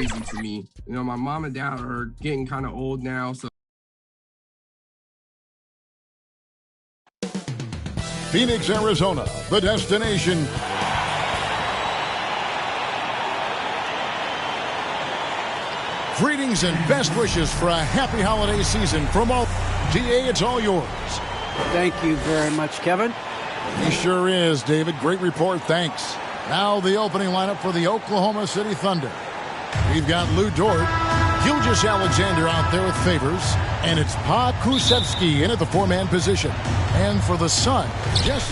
crazy to me. You know, my mom and dad are getting kind of old now, so. Phoenix, Arizona, the destination. Greetings and best wishes for a happy holiday season from all. DA, it's all yours. Thank you very much, Kevin. He sure is, David. Great report, thanks. Now the opening lineup for the Oklahoma City Thunder. We've got Lou Dort, Gilgeous Alexander out there with Favors, and it's Pa Krusevsky in at the four-man position. And for the Sun, just...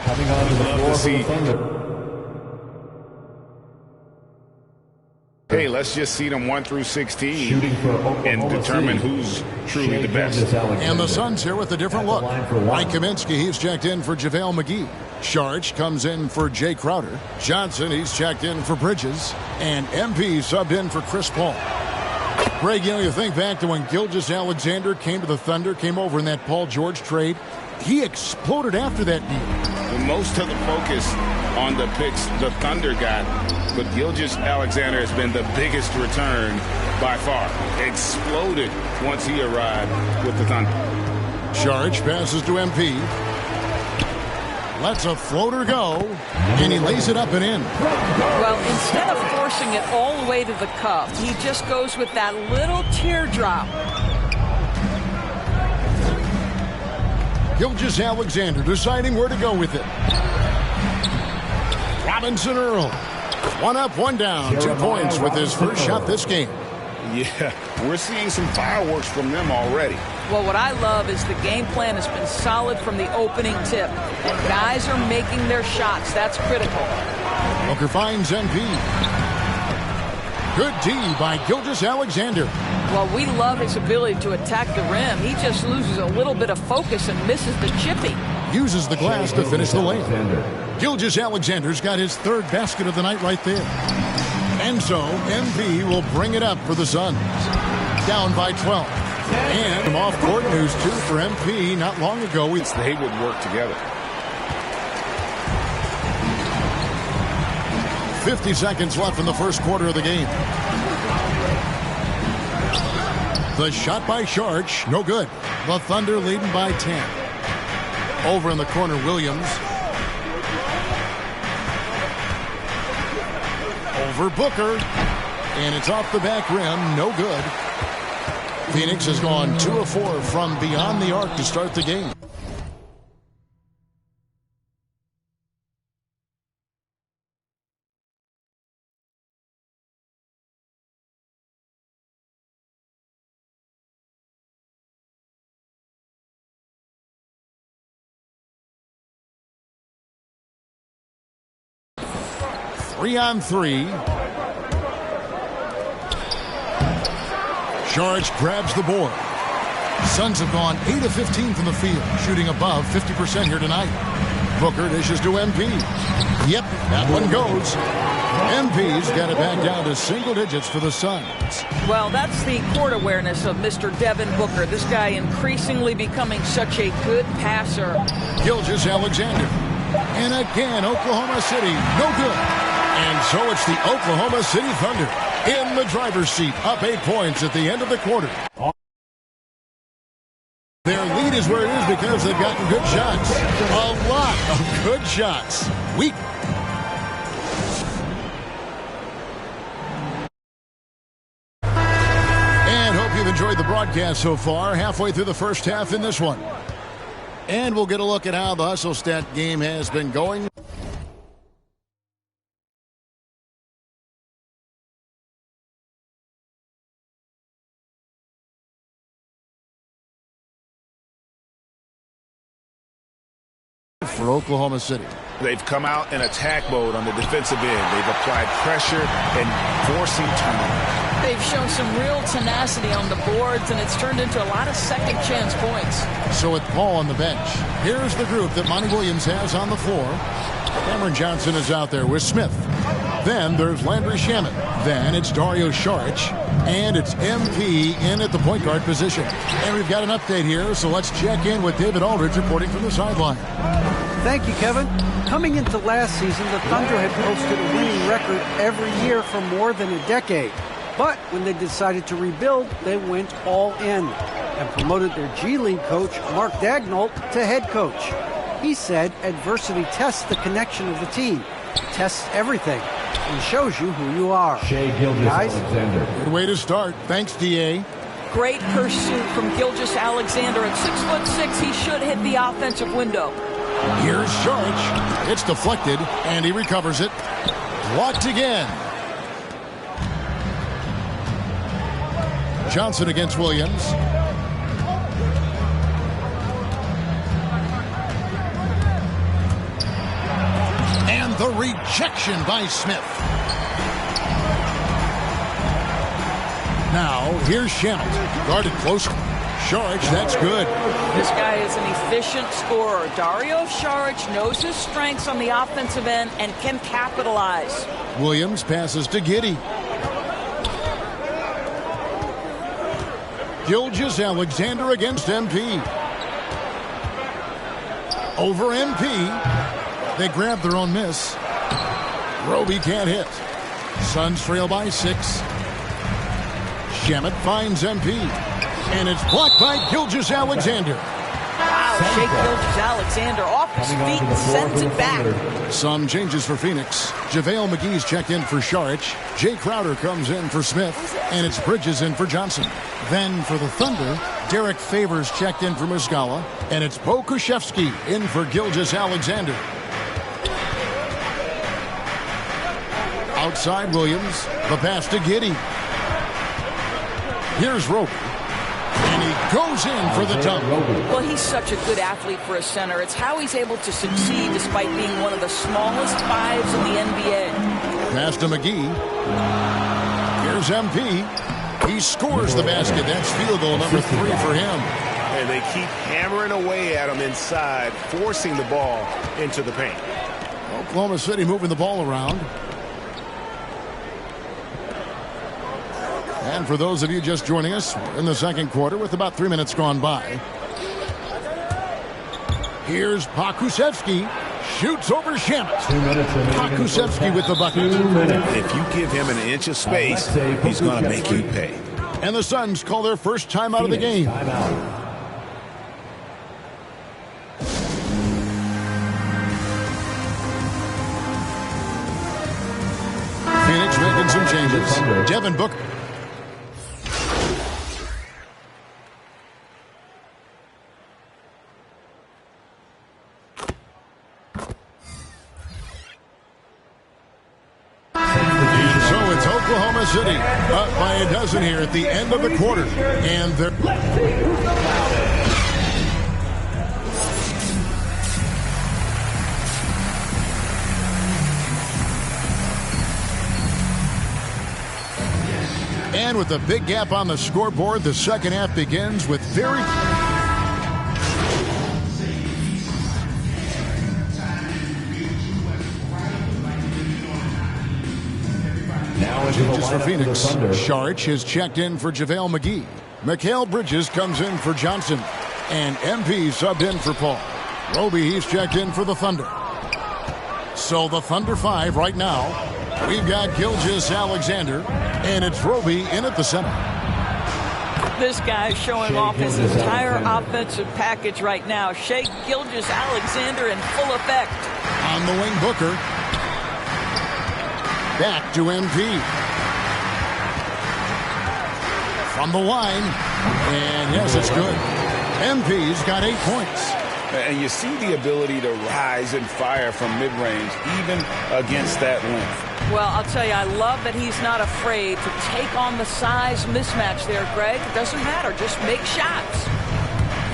Coming on to the floor for the Thunder. Hey, let's just see them 1 through 16 and determine who's truly the best. And the Suns here with a different look. Mike Kaminsky, he's checked in for JaVale McGee. Sharch comes in for Jay Crowder. Johnson, he's checked in for Bridges. And MP subbed in for Chris Paul. Greg, you know, you think back to when Gilgeous Alexander came to the Thunder, came over in that Paul George trade. He exploded after that deal. Most of the focus on the picks the Thunder got, but Gilgeous Alexander has been the biggest return by far. Exploded once he arrived with the Thunder. Sharch passes to MP. Lets a floater go, and he lays it up and in. Well, instead of forcing it all the way to the cup, he just goes with that little teardrop. Gilgeous Alexander deciding where to go with it. Robinson Earl. 1 up, 1 down. 2 points with his first shot this game. Yeah, we're seeing some fireworks from them already. Well, what I love is the game plan has been solid from the opening tip. And guys are making their shots. That's critical. Booker finds MP. Good D by Gilgeous Alexander. Well, we love his ability to attack the rim. He just loses a little bit of focus and misses the chippy. Uses the glass to finish the lane. Gilgeous Alexander's got his 3rd basket of the night right there. And so, MP will bring it up for the Suns. Down by 12. And some off-court news, too, for MP not long ago. They would work together. 50 seconds left in the first quarter of the game. The shot by Sharch, no good. The Thunder leading by 10. Over in the corner, Williams. Over Booker. And it's off the back rim, no good. Phoenix has gone 2 of 4 from beyond the arc to start the game. Three on 3. Sharch grabs the board. Suns have gone 8 of 15 from the field, shooting above 50% here tonight. Booker dishes to MP. Yep, that one goes. MP's got it back down to single digits for the Suns. Well, that's the court awareness of Mr. Devin Booker. This guy increasingly becoming such a good passer. Gilgeous Alexander. And again, Oklahoma City, no good. And so it's the Oklahoma City Thunder in the driver's seat, up 8 points at the end of the quarter. Their lead is where it is because they've gotten good shots. A lot of good shots. And hope you've enjoyed the broadcast so far. Halfway through the first half in this one. And we'll get a look at how the Hustle Stat game has been going. For Oklahoma City. They've come out in attack mode on the defensive end. They've applied pressure and forcing turnovers. They've shown some real tenacity on the boards, and it's turned into a lot of second-chance points. So with Paul on the bench, here's the group that Monty Williams has on the floor. Cameron Johnson is out there with Smith. Then there's Landry Shamet. Then it's Dario Saric. And it's MP in at the point guard position. And we've got an update here, so let's check in with David Aldridge reporting from the sideline. Thank you, Kevin. Coming into last season, the Thunder had posted a winning record every year for more than a decade. But when they decided to rebuild, they went all in and promoted their G League coach, Mark Daigneault, to head coach. He said adversity tests the connection of the team, tests everything, and shows you who you are. Guys, good way to start. Thanks, D.A. Great pursuit from Gilgeous-Alexander. At 6'6", he should hit the offensive window. Here's Saric. It's deflected, and he recovers it. Blocked again. Johnson against Williams. And the rejection by Smith. Now, here's Shamit. Guarded close. Saric, that's good. This guy is an efficient scorer. Dario Saric knows his strengths on the offensive end and can capitalize. Williams passes to Giddey. Gilgeous-Alexander against MP. Over MP. They grab their own miss. Roby can't hit. Suns trail by 6. Shamit finds MP. And it's blocked by Gilgeous-Alexander. Wow, Shea Gilgeous-Alexander off his feet and sends it back. Some changes for Phoenix. JaVale McGee's checked in for Saric. Jay Crowder comes in for Smith. And it's Bridges in for Johnson. Then for the Thunder, Derek Favors checked in for Muscala. And it's Pokusevski in for Gilgeous-Alexander. Outside Williams. The pass to Giddey. Here's Roby. And he goes in for the dunk. Well, he's such a good athlete for a center. It's how he's able to succeed despite being one of the smallest fives in the NBA. Pass to McGee. Here's MP. He scores the basket. That's field goal number 3 for him. And they keep hammering away at him inside, forcing the ball into the paint. Oklahoma City moving the ball around. And for those of you just joining us, we're in the second quarter with about 3 minutes gone by. Here's Pokusevski. Shoots over Shamit. Pokusevski with the bucket. If you give him an inch of space, he's going to make you pay. And the Suns call their first timeout of the game. Phoenix making some changes. Devin Booker. Oklahoma City up by a dozen here at the end of the quarter. And they're... And with a big gap on the scoreboard, the second half begins with very... Changes for Phoenix. Saric has checked in for JaVale McGee. Mikal Bridges comes in for Johnson. And MP subbed in for Paul. Roby, he's checked in for the Thunder. So the Thunder 5 right now. We've got Gilgeous-Alexander. And it's Roby in at the center. This guy's showing off his entire offensive package right now. Shea Gilgeous-Alexander in full effect. On the wing, Booker. Back to MP. From the line. And yes, it's good. MP's got 8 points. And you see the ability to rise and fire from mid-range, even against that length. Well, I'll tell you, I love that he's not afraid to take on the size mismatch there, Greg. It doesn't matter. Just make shots.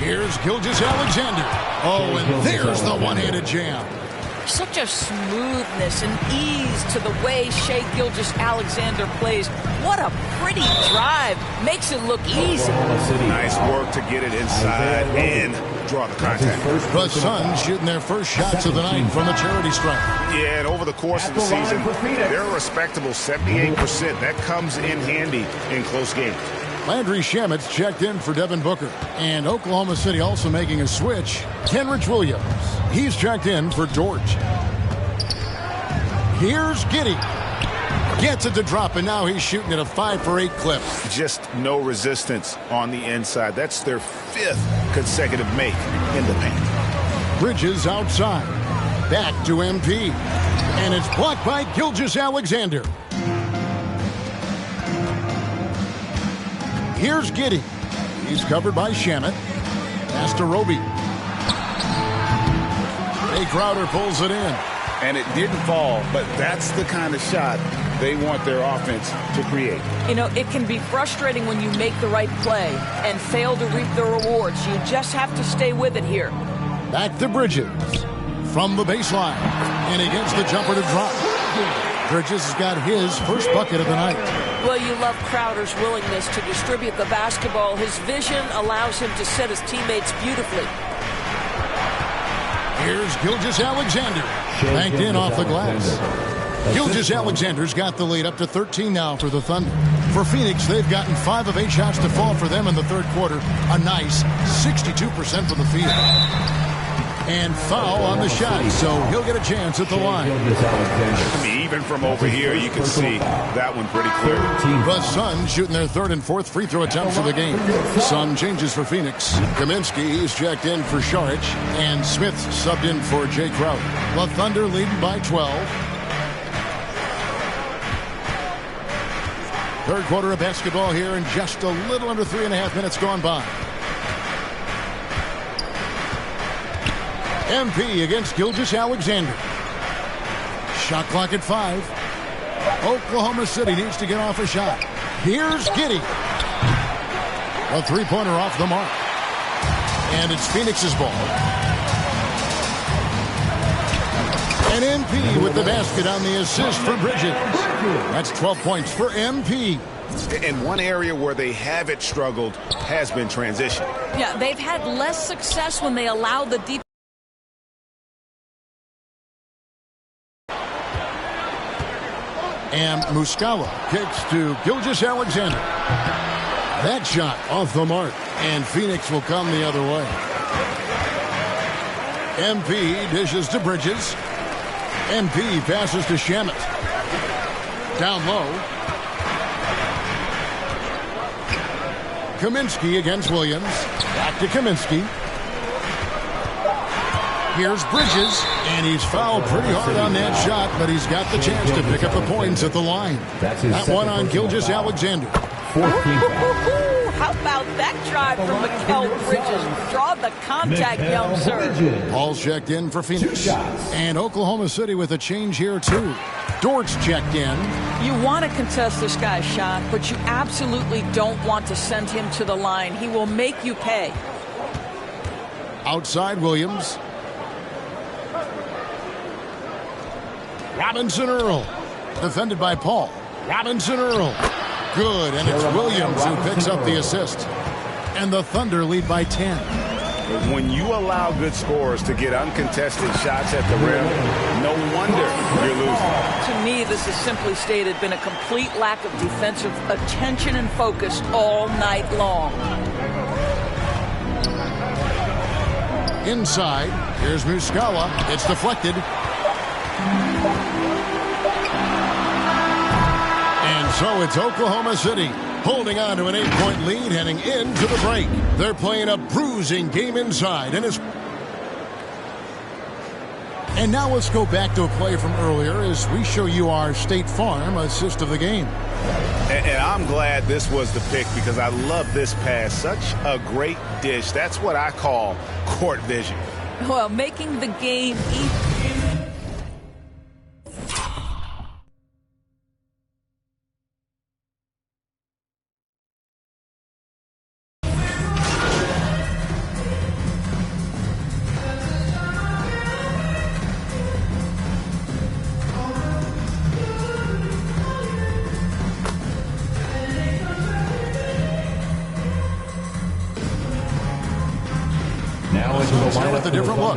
Here's Gilgeous-Alexander. Oh, and there's the one-handed jam. Such a smoothness and ease to the way Shea Gilgeous-Alexander plays. What a pretty drive. Makes it look easy. Nice work to get it inside and draw the contact. The Suns shooting their first shots of the night from the charity stripe. Yeah, and over the course of the season, they're a respectable 78%. That comes in handy in close games. Landry Shamet's checked in for Devin Booker. And Oklahoma City also making a switch. Kenrich Williams. He's checked in for George. Here's Giddey. Gets it to drop, and now he's shooting at a 5 for 8 clip. Just no resistance on the inside. That's their 5th consecutive make in the paint. Bridges outside. Back to MP. And it's blocked by Gilgeous-Alexander. Here's Giddey. He's covered by Shamet. Pass to Roby. Jay Crowder pulls it in. And it didn't fall, but that's the kind of shot they want their offense to create. You know, it can be frustrating when you make the right play and fail to reap the rewards. You just have to stay with it here. Back to Bridges. From the baseline. And he gets the jumper to drop. Bridges has got his first bucket of the night. Well, you love Crowder's willingness to distribute the basketball. His vision allows him to set his teammates beautifully. Here's Gilgeous-Alexander. Banked in off the glass. Gilgeous-Alexander's got the lead up to 13 now for the Thunder. For Phoenix, they've gotten 5 of 8 shots to fall for them in the third quarter. A nice 62% from the field. And foul on the shot, so he'll get a chance at the line. I mean, even from over here, you can see that one pretty clear. The Suns shooting their 3rd and 4th free throw attempts of the game. Some changes for Phoenix. Kaminsky, he's checked in for Saric. And Smith subbed in for Jay Crowder. The Thunder leading by 12. Third quarter of basketball here, and just a little under 3.5 minutes gone by. MP against Gilgeous-Alexander. Shot clock at 5. Oklahoma City needs to get off a shot. Here's Giddey. A three-pointer off the mark. And it's Phoenix's ball. And MP with the basket on the assist for Bridges. That's 12 points for MP. And one area where they haven't struggled has been transition. Yeah, they've had less success when they allow the deep. And Muscala kicks to Gilgeous-Alexander. That shot off the mark. And Phoenix will come the other way. MP dishes to Bridges. MP passes to Shamet. Down low. Kaminsky against Williams. Back to Kaminsky. Here's Bridges, and he's fouled pretty hard on that shot, but he's got the chance to pick up the points at the line. That one on Gilgeous-Alexander. How about that drive from Mikal Bridges? Draw the contact, young sir. Paul's checked in for Phoenix. And Oklahoma City with a change here, too. Dort's checked in. You want to contest this guy's shot, but you absolutely don't want to send him to the line. He will make you pay. Outside Williams. Robinson Earl. Defended by Paul. Robinson Earl. Good, and it's Williams who picks up the assist. And the Thunder lead by 10. When you allow good scorers to get uncontested shots at the rim, no wonder you're losing. To me, this is simply stated been a complete lack of defensive attention and focus all night long. Inside, here's Muscala. It's deflected. And so it's Oklahoma City holding on to an 8-point lead heading into the break. They're playing a bruising game inside. And now let's go back to a play from earlier as we show you our State Farm assist of the game. And I'm glad this was the pick because I love this pass. Such a great dish. That's what I call court vision. Well, making the game easy. Now Suns here with a different look.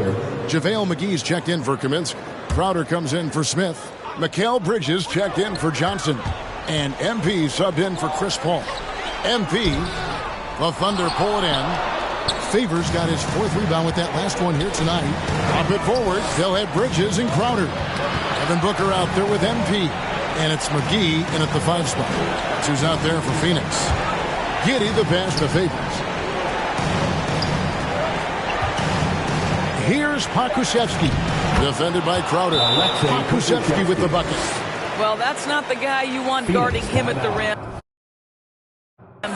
JaVale McGee's checked in for Kaminsky. Crowder comes in for Smith. Mikal Bridges checked in for Johnson. And MP subbed in for Chris Paul. MP, the Thunder pull it in. Favors got his 4th rebound with that last one here tonight. Pop it forward. They'll have Bridges and Crowder. Devin Booker out there with MP. And it's McGee in at the 5 spot. That's who's out there for Phoenix. Giddey the pass to Favors. Here's Pokusevski. Defended by Crowder. Pokusevski with the bucket. Well, that's not the guy you want guarding him at the rim.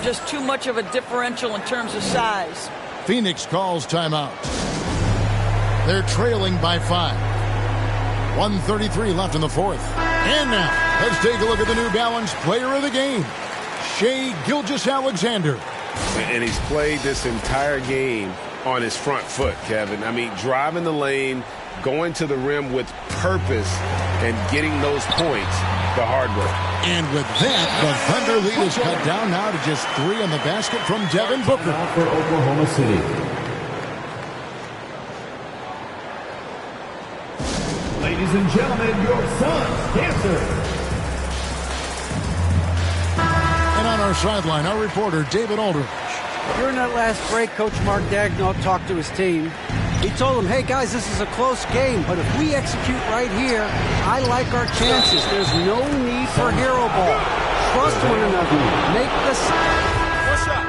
Just too much of a differential in terms of size. Phoenix calls timeout. They're trailing by 5. 1:33 left in the 4th. And now, let's take a look at the New Balance player of the game, Shai Gilgeous-Alexander. And he's played this entire game on his front foot, Kevin. I mean, driving the lane, going to the rim with purpose, and getting those points the hard way. And with that, the Thunder lead is cut down now to just 3 on the basket from Devin Booker. For Oklahoma City. Ladies and gentlemen, your Suns dancers. And on our sideline, our reporter, David Aldridge. During that last break, Coach Mark Daigneault talked to his team. He told them, hey, guys, this is a close game, but if we execute right here, I like our chances. There's no need for hero ball. Trust one another. Make the... What's up?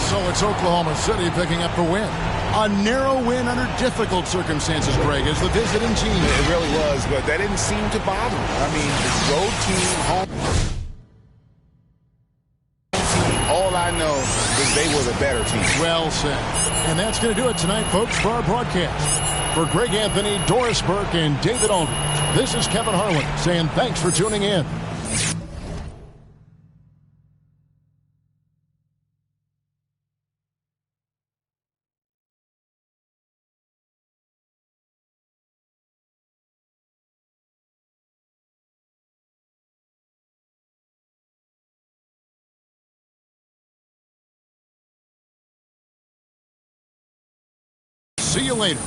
So it's Oklahoma City picking up the win. A narrow win under difficult circumstances, Greg, as the visiting team. It really was, but that didn't seem to bother him. I mean, the road team, home team, all I know is they were the better team. Well said. And that's going to do it tonight, folks, for our broadcast. For Greg Anthony, Doris Burke, and David Aldridge, this is Kevin Harlan saying thanks for tuning in. See you later.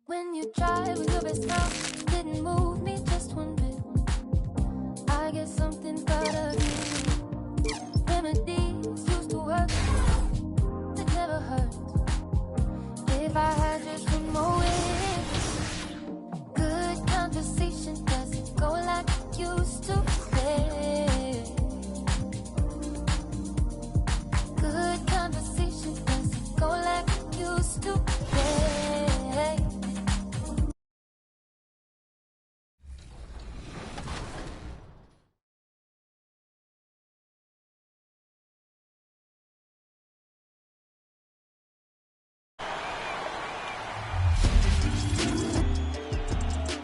When you drive with your best friend, didn't move me just one bit. I guess something's gotta give. Remedies used to work, it never hurt. If I had just one more wish, good conversation doesn't go like it used to. Good conversation doesn't go like it used to.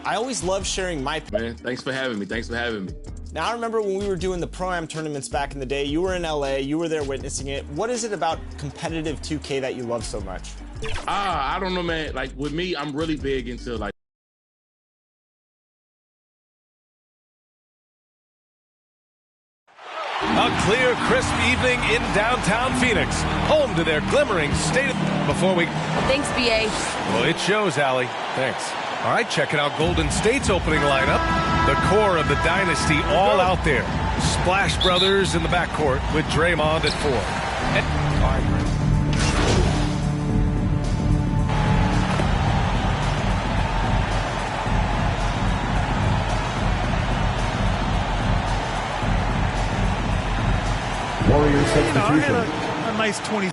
I always love sharing my... Man, thanks for having me. Thanks for having me. Now, I remember when we were doing the Pro-Am tournaments back in the day, you were in LA, you were there witnessing it. What is it about competitive 2K that you love so much? I don't know, man. Like, with me, I'm really big into, like, a clear, crisp evening in downtown Phoenix, home to their glimmering state of... Before we... Thanks, BA. Well, it shows, Allie. Thanks. All right, checking out Golden State's opening lineup. The core of the dynasty all out there. Splash Brothers in the backcourt with Draymond at 4. Warriors substitution. A nice 20.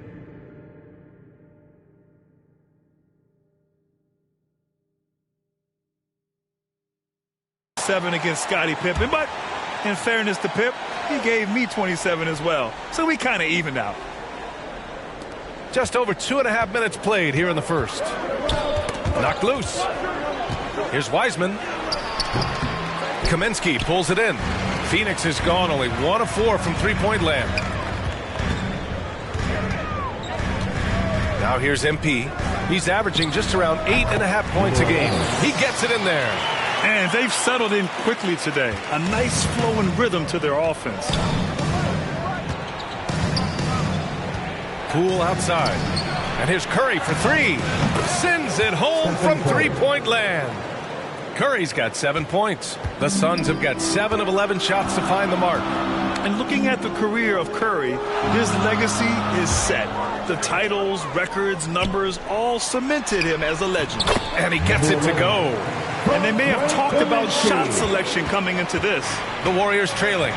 7 against Scottie Pippen, but in fairness to Pip, he gave me 27 as well. So we kind of evened out. Just over 2.5 minutes played here in the first. Knocked loose. Here's Wiseman. Kaminsky pulls it in. Phoenix has gone only 1 of 4 from three-point land. Now here's MP. He's averaging just around 8.5 points a game. He gets it in there. And they've settled in quickly today. A nice flow and rhythm to their offense. Poole outside. And here's Curry for 3. Sends it home from three-point land. Curry's got 7 points. The Suns have got 7 of 11 shots to find the mark. And looking at the career of Curry, his legacy is set. The titles, records, numbers all cemented him as a legend. And he gets it to go. And they may have talked about shot selection coming into this. The Warriors trailing.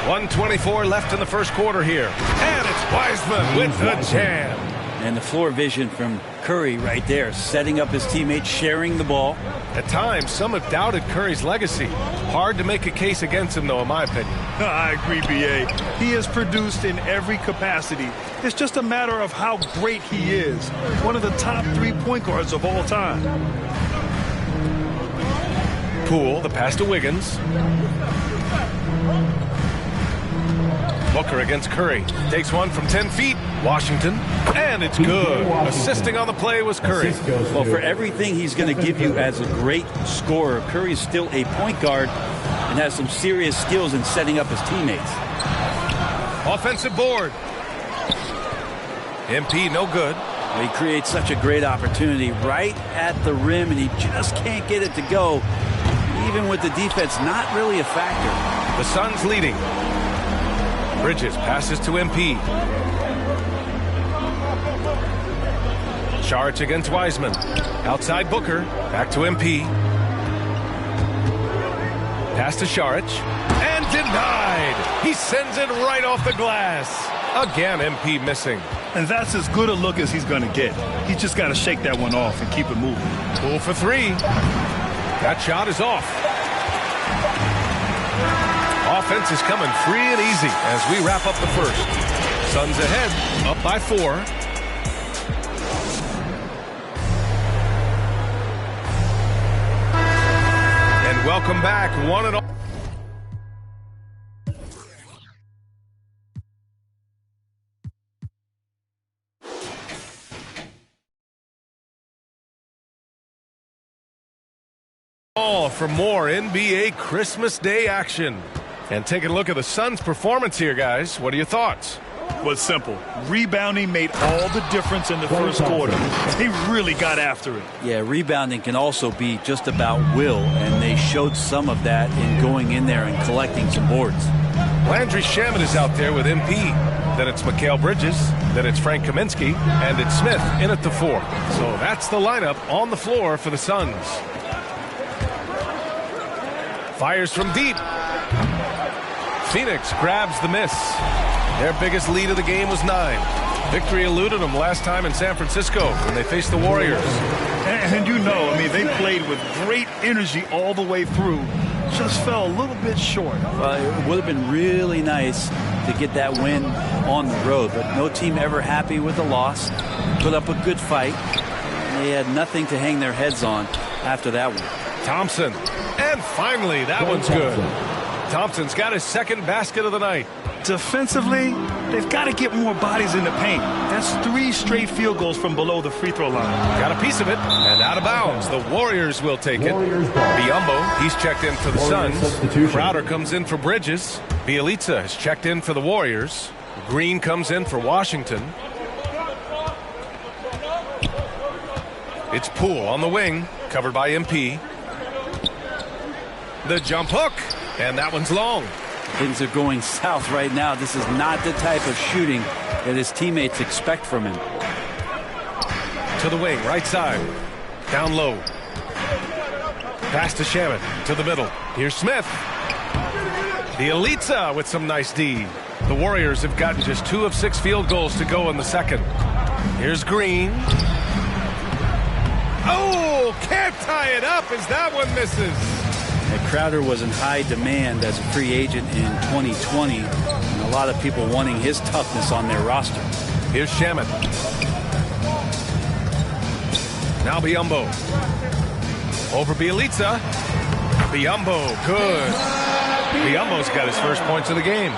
1:24 left in the first quarter here. And it's Wiseman with the jam. And the floor vision from Curry right there, setting up his teammates, sharing the ball. At times, some have doubted Curry's legacy. Hard to make a case against him, though, in my opinion. I agree, B.A. He has produced in every capacity. It's just a matter of how great he is. One of the top 3 point guards of all time. Poole, the pass to Wiggins. Booker against Curry. Takes one from 10 feet. Washington. And it's good. Assisting on the play was Curry. Well, for everything he's going to give you as a great scorer, Curry is still a point guard and has some serious skills in setting up his teammates. Offensive board. MP no good. Well, he creates such a great opportunity right at the rim, and he just can't get it to go. Even with the defense not really a factor. The Suns leading. Bridges passes to MP. Charge against Wiseman. Outside Booker. Back to MP. Pass to Saric. And denied. He sends it right off the glass. Again, MP missing. And that's as good a look as he's going to get. He's just got to shake that one off and keep it moving. Poole for 3. That shot is off. Offense is coming free and easy as we wrap up the first. Suns ahead, up by 4. And welcome back, one and all. For more NBA Christmas Day action. And taking a look at the Suns' performance here, guys. What are your thoughts? Well, it's simple. Rebounding made all the difference in the first quarter. They really got after it. Yeah, rebounding can also be just about will, and they showed some of that in going in there and collecting some boards. Landry Shamet is out there with MP. Then it's Mikal Bridges. Then it's Frank Kaminsky. And it's Smith in at the 4. So that's the lineup on the floor for the Suns. Fires from deep. Phoenix grabs the miss. Their biggest lead of the game was 9. Victory eluded them last time in San Francisco when they faced the Warriors. And you know, I mean, they played with great energy all the way through. Just fell a little bit short. Well, it would have been really nice to get that win on the road, but no team ever happy with the loss. Put up a good fight. They had nothing to hang their heads on after that one. Thompson. And finally, that one's good. Thompson's got his second basket of the night. Defensively, they've got to get more bodies in the paint. That's 3 straight field goals from below the free throw line. Got a piece of it, and out of bounds. The Warriors will take it. Biyombo, he's checked in for the Suns. Crowder comes in for Bridges. Bielitsa has checked in for the Warriors. Green comes in for Washington. It's Poole on the wing, covered by MP. The jump hook, and that one's long. Things are going south right now. This is not the type of shooting that his teammates expect from him. To the wing, right side. Down low. Pass to Shamet, to the middle. Here's Smith. Bielitsa with some nice D. The Warriors have gotten just 2 of 6 field goals to go in the second. Here's Green. Oh, can't tie it up as that one misses. And Crowder was in high demand as a free agent in 2020, and a lot of people wanting his toughness on their roster. Here's Shaman. Now Biyombo. Over Bielitsa. Biyombo, good. Biyombo's got his first points of the game.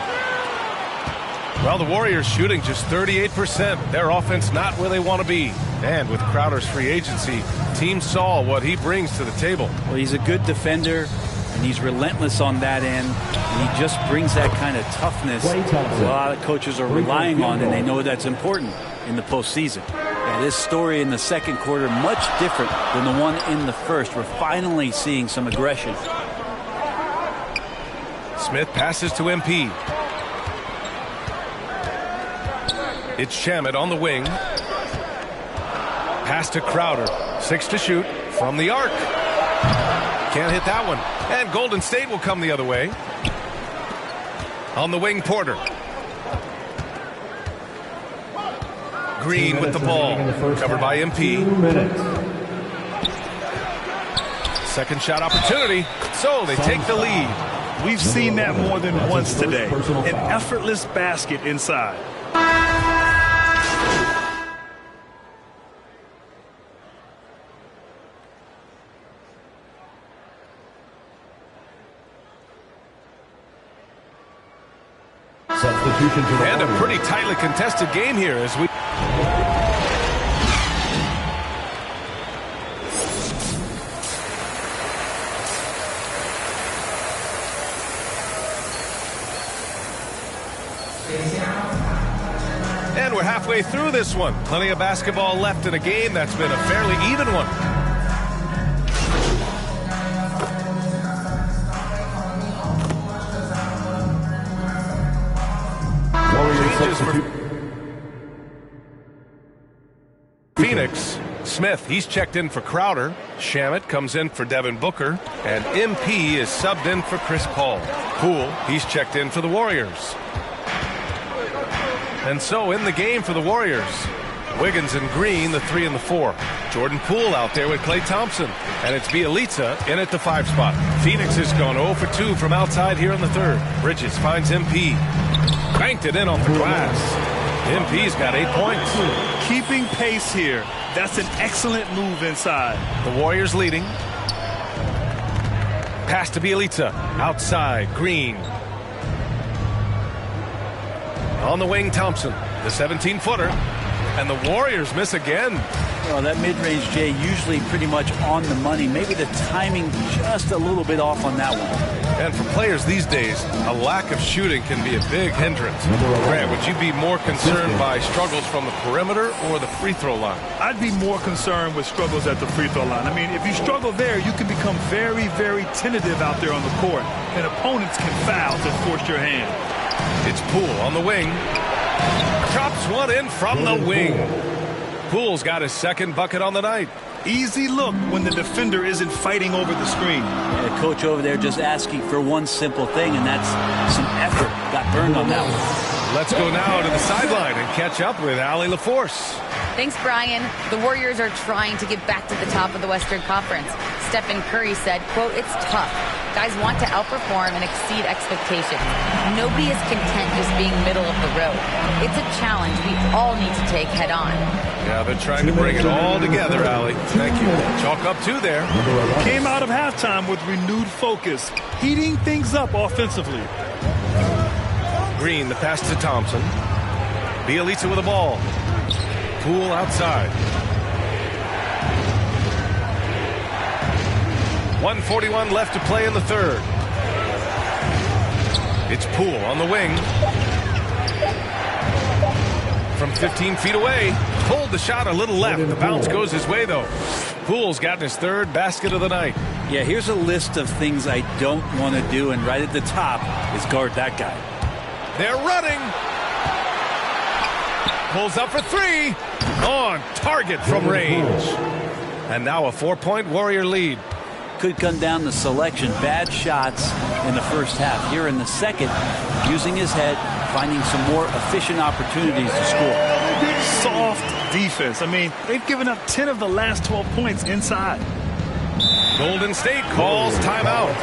Well, the Warriors shooting just 38%. Their offense not where they want to be. And with Crowder's free agency, teams saw what he brings to the table. Well, he's a good defender, and he's relentless on that end. And he just brings that kind of toughness that a lot of coaches are relying on, and they know that's important in the postseason. Yeah, this story in the second quarter, much different than the one in the first. We're finally seeing some aggression. Smith passes to MP. It's Shamet on the wing. Pass to Crowder. 6 to shoot from the arc. Can't hit that one. And Golden State will come the other way. On the wing, Porter. Green with the ball. Covered by MP. Second shot opportunity. So they take the lead. We've seen that more than once today. An effortless basket inside. And a pretty tightly contested game here as we... And we're halfway through this one. Plenty of basketball left in a game that's been a fairly even one. Phoenix. Smith, he's checked in for Crowder. Shamet comes in for Devin Booker. And MP is subbed in for Chris Paul. Poole, he's checked in for the Warriors. And so in the game for the Warriors, Wiggins and Green, the 3 and the 4. Jordan Poole out there with Klay Thompson. And it's Bielitsa in at the 5 spot. Phoenix has gone 0 for 2 from outside here in the third. Bridges finds MP. Banked it in off the glass. MP's got 8 points. Keeping pace here. That's an excellent move inside. The Warriors leading. Pass to Bielitsa. Outside, Green. On the wing, Thompson. The 17-footer. And the Warriors miss again. Well, that mid-range, Jay, usually pretty much on the money. Maybe the timing just a little bit off on that one. And for players these days, a lack of shooting can be a big hindrance. Grant, would you be more concerned by struggles from the perimeter or the free throw line? I'd be more concerned with struggles at the free throw line. I mean, if you struggle there, you can become very, very tentative out there on the court. And opponents can foul to force your hand. It's Poole on the wing. Chops one in from the wing. Poole's got his second bucket on the night. Easy look when the defender isn't fighting over the screen. Yeah, the coach over there just asking for one simple thing, and that's some effort. Got burned on that one. Let's go now to the sideline and catch up with Allie LaForce. Thanks, Brian. The Warriors are trying to get back to the top of the Western Conference. Stephen Curry said, quote, "It's tough. Guys want to outperform and exceed expectations. Nobody is content just being middle of the road. It's a challenge we all need to take head on." Yeah, they're trying to bring it all together, Allie. Thank you. Chalk up 2 there. Came out of halftime with renewed focus, heating things up offensively. Green, the pass to Thompson. Bielitsa with the ball. Poole outside. 1:41 left to play in the third. It's Poole on the wing. From 15 feet away. Pulled the shot a little left. The bounce goes his way, though. Poole's gotten his third basket of the night. Yeah, here's a list of things I don't want to do, and right at the top is guard that guy. They're running. Pulls up for 3. On target from range. And now a 4-point Warrior lead. Could come down to selection. Bad shots in the first half. Here in the second, using his head, finding some more efficient opportunities to score. Soft defense. I mean, they've given up 10 of the last 12 points inside. Golden State calls timeout.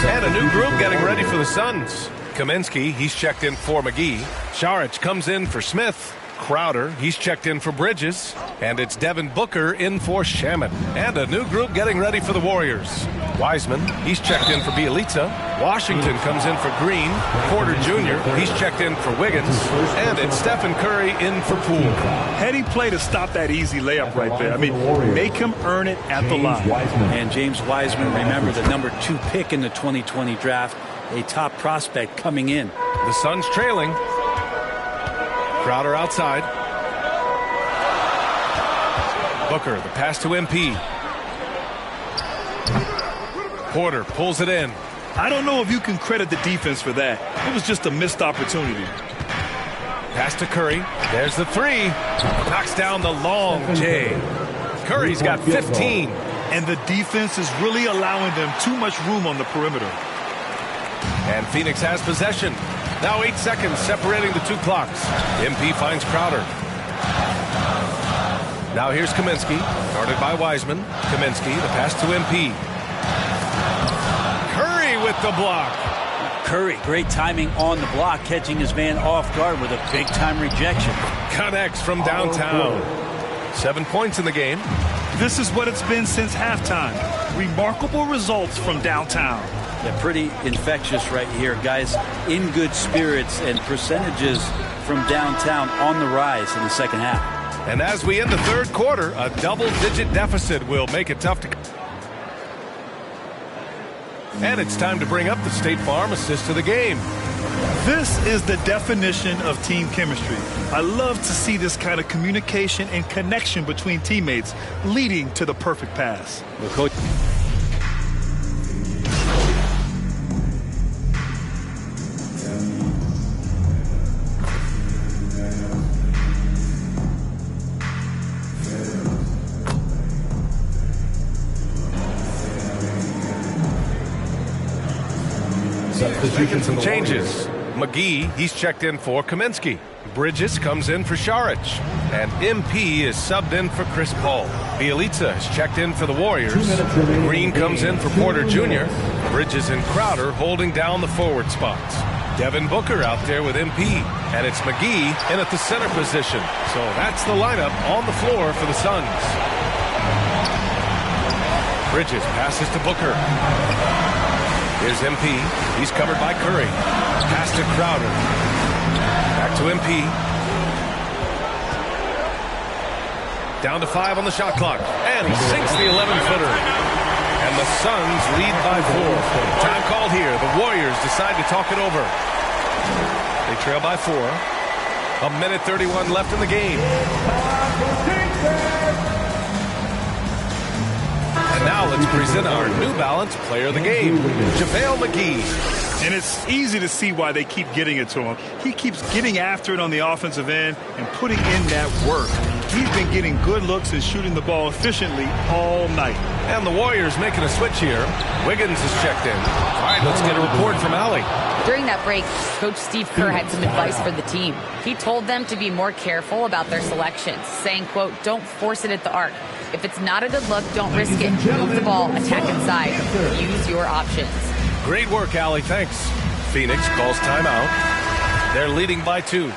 And a new group getting ready for the Suns. Kaminsky, he's checked in for McGee. Saric comes in for Smith. Crowder, he's checked in for Bridges. And it's Devin Booker in for Shaman. And a new group getting ready for the Warriors. Wiseman, he's checked in for Bielitsa. Washington comes in for Green. Porter Jr., he's checked in for Wiggins. And it's Stephen Curry in for Poole. Heady play to stop that easy layup right there. I mean, make him earn it at the line. And James Wiseman, remember, the number 2 pick in the 2020 draft, a top prospect coming in. The Suns trailing. Crowder outside. Booker, the pass to MP. Porter pulls it in. I don't know if you can credit the defense for that. It was just a missed opportunity. Pass to Curry. There's the 3. Knocks down the long J. Curry's got 15. And the defense is really allowing them too much room on the perimeter. And Phoenix has possession. Now 8 seconds separating the 2 clocks. MP finds Crowder. Now here's Kaminsky, guarded by Wiseman. Kaminsky, the pass to MP. Curry with the block. Curry, great timing on the block, catching his man off guard with a big-time rejection. Connects from downtown. 7 points in the game. This is what it's been since halftime. Remarkable results from downtown. Yeah, pretty infectious right here. Guys in good spirits, and percentages from downtown on the rise in the second half. And as we end the third quarter, a double-digit deficit will make it tough to... And it's time to bring up the State Farm assist to the game. This is the definition of team chemistry. I love to see this kind of communication and connection between teammates leading to the perfect pass. Well, Coach... Making some changes. McGee, he's checked in for Kaminsky. Bridges comes in for Saric. And MP is subbed in for Chris Paul. Bielitsa is checked in for the Warriors. Green comes in for Porter Jr. Bridges and Crowder holding down the forward spots. Devin Booker out there with MP. And it's McGee in at the center position. So that's the lineup on the floor for the Suns. Bridges passes to Booker. Here's MP. He's covered by Curry. Pass to Crowder. Back to MP. Down to 5 on the shot clock. And he sinks the 11-footer. And the Suns lead by 4. Time called here. The Warriors decide to talk it over. They trail by 4. 1:31 left in the game. And now let's present our New Balance player of the game, JaVale McGee. And it's easy to see why they keep getting it to him. He keeps getting after it on the offensive end and putting in that work. He's been getting good looks and shooting the ball efficiently all night. And the Warriors making a switch here. Wiggins is checked in. All right, let's get a report from Allie. During that break, Coach Steve Kerr had some advice for the team. He told them to be more careful about their selections, saying, quote, don't force it at the arc. If it's not a good look, don't risk it. Move the ball, attack inside. Use your options. Great work, Allie. Thanks. Phoenix calls timeout. They're leading by 2.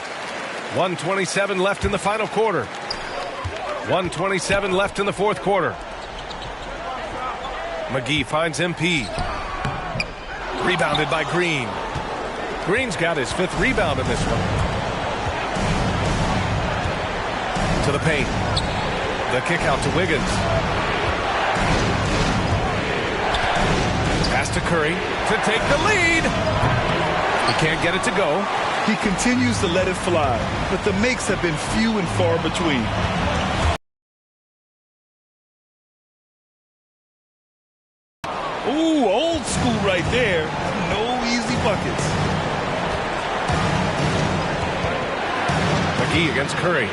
1:27 left in the final quarter. 1:27 left in the fourth quarter. McGee finds MP. Rebounded by Green. Green's got his 5th rebound in this one. To the paint. The kick out to Wiggins. Pass to Curry to take the lead. He can't get it to go. He continues to let it fly, but the makes have been few and far between. Ooh, old school right there. No easy buckets. McGee against Curry.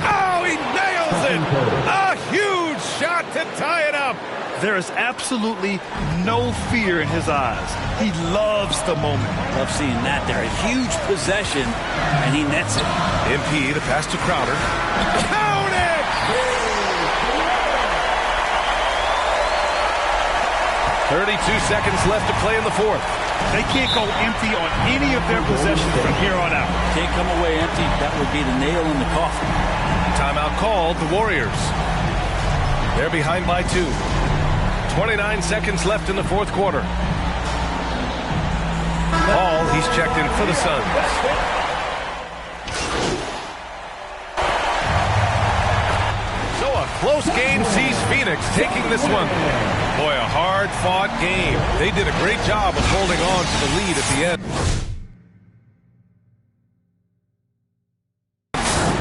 Oh, he nailed it. A huge shot to tie it up. There is absolutely no fear in his eyes. He loves the moment. Love seeing that there. A huge possession, and he nets it. MP, the pass to Crowder. Count it! 32 seconds left to play in the fourth. They can't go empty on any of their possessions from here on out. Can't come away empty. That would be the nail in the coffin. Timeout called, the Warriors. They're behind by 2. 29 seconds left in the fourth quarter. Hall, he's checked in for the Suns. So a close game sees Phoenix taking this one. Boy, a hard-fought game. They did a great job of holding on to the lead at the end.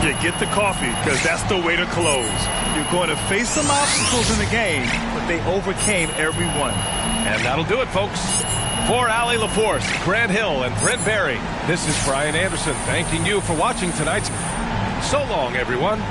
Yeah, get the coffee, because that's the way to close. You're going to face some obstacles in the game, but they overcame every one. And that'll do it, folks. For Allie LaForce, Grant Hill, and Brent Barry, this is Brian Anderson thanking you for watching tonight's. So long, everyone.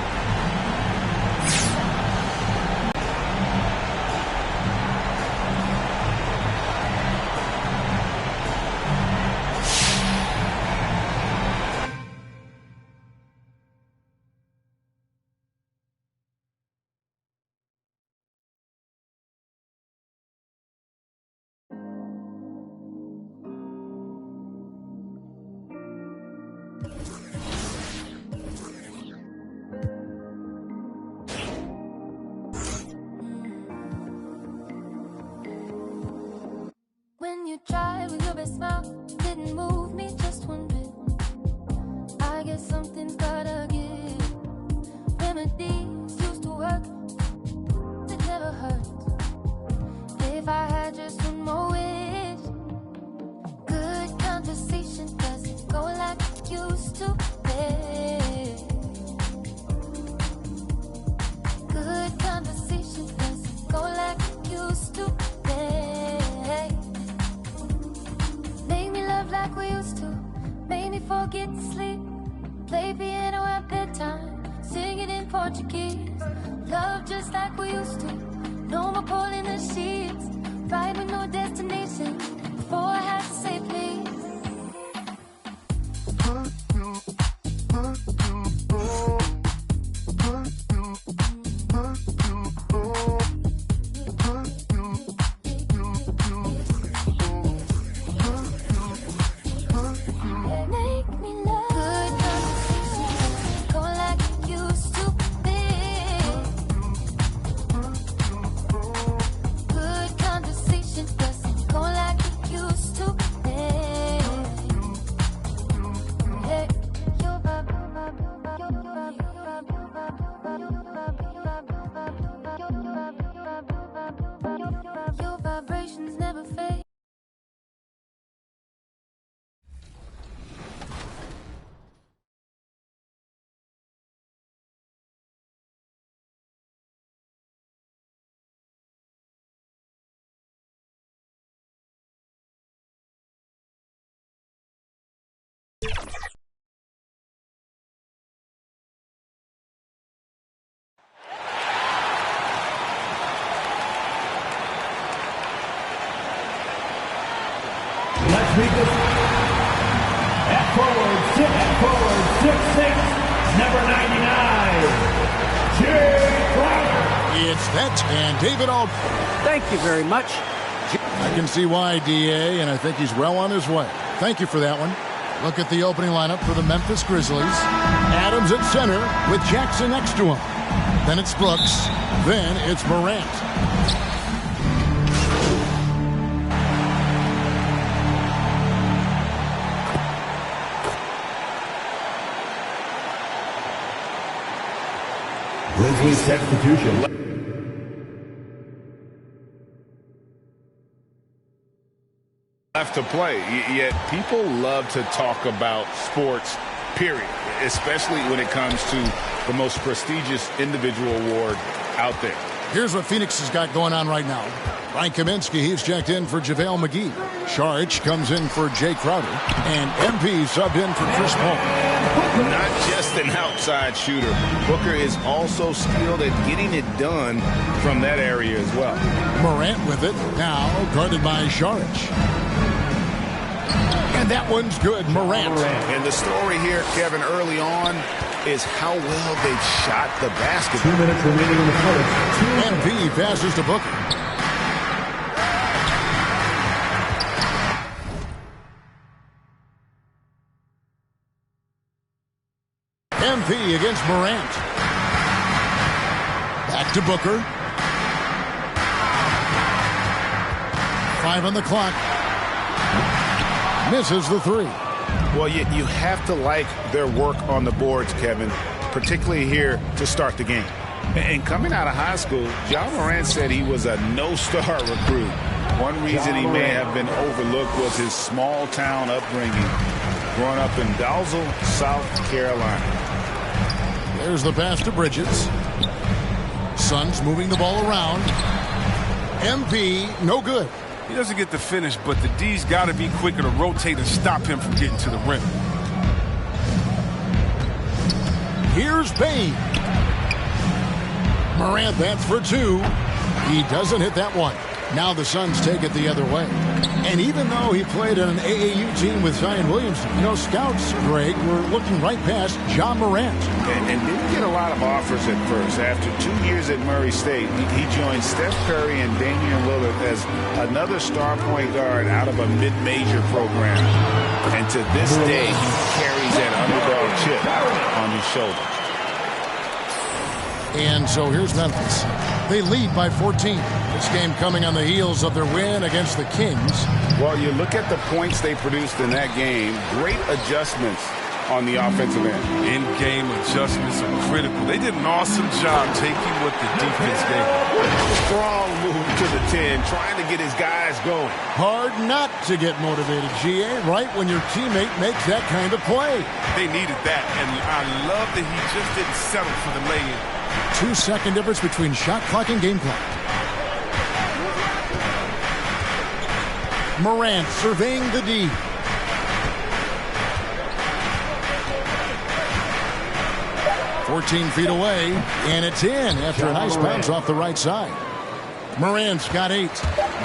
When you tried with your best smile, didn't move me just one bit. I guess something's gotta give. Remedies used to work, it never hurt. If I had just one more wish, good conversation doesn't go like it used to be. Good conversation doesn't go like it used to be. Like we used to, made me forget to sleep. Play piano at bedtime, singing in Portuguese. Love just like we used to, no more pulling the sheets. Ride with no destination, before I had to say please. Your vibrations never fade. Let's meet this at forward 6'6", number 99, Jay Crowder. It's Vet and David Aldridge. Thank you very much. I can see why, DA, and I think he's well on his way. Thank you for that one. Look at the opening lineup for the Memphis Grizzlies. Adams at center with Jackson next to him. Then it's Brooks. Then it's Morant. Grizzlies substitution. Left to play, yet people love to talk about sports, period, especially when it comes to the most prestigious individual award out there. Here's what Phoenix has got going on right now. Mike Kaminsky, he's checked in for JaVale McGee. Sharch comes in for Jay Crowder. And MP subbed in for Chris Paul. Not just an outside shooter. Booker is also skilled at getting it done from that area as well. Morant with it. Now guarded by Sharch. And that one's good. Morant. And the story here, Kevin, early on is how well they shot the basketball. 2 minutes remaining in the first. MP passes to Booker. MP against Morant. Back to Booker. 5 on the clock. Misses the 3. Well, you have to like their work on the boards, Kevin, particularly here to start the game. And coming out of high school, Ja Morant said he was a no-star recruit. One reason he may have been overlooked was his small-town upbringing, growing up in Dalzell, South Carolina. There's the pass to Bridges. Suns moving the ball around. MP, no good. He doesn't get the finish, but the D's got to be quicker to rotate and stop him from getting to the rim. Here's Payne. Morant, that's for 2. He doesn't hit that one. Now the Suns take it the other way. And even though he played on an AAU team with Zion Williamson, scouts, Greg, were looking right past Ja Morant. And didn't get a lot of offers at first. After 2 years at Murray State, he joined Steph Curry and Damian Lillard as another star point guard out of a mid-major program. And to this day, he carries that underdog chip on his shoulder. And so here's Memphis. They lead by 14. This game coming on the heels of their win against the Kings. Well, you look at the points they produced in that game. Great adjustments on the offensive end. In-game adjustments are critical. They did an awesome job taking what the defense gave them. Strong move to the 10, trying to get his guys going. Hard not to get motivated, GA, right when your teammate makes that kind of play. They needed that, and I love that he just didn't settle for the lay-in. 2-second difference between shot clock and game clock. Morant surveying the D. "14 feet away, and it's in after a nice bounce off the right side. Morant's got 8.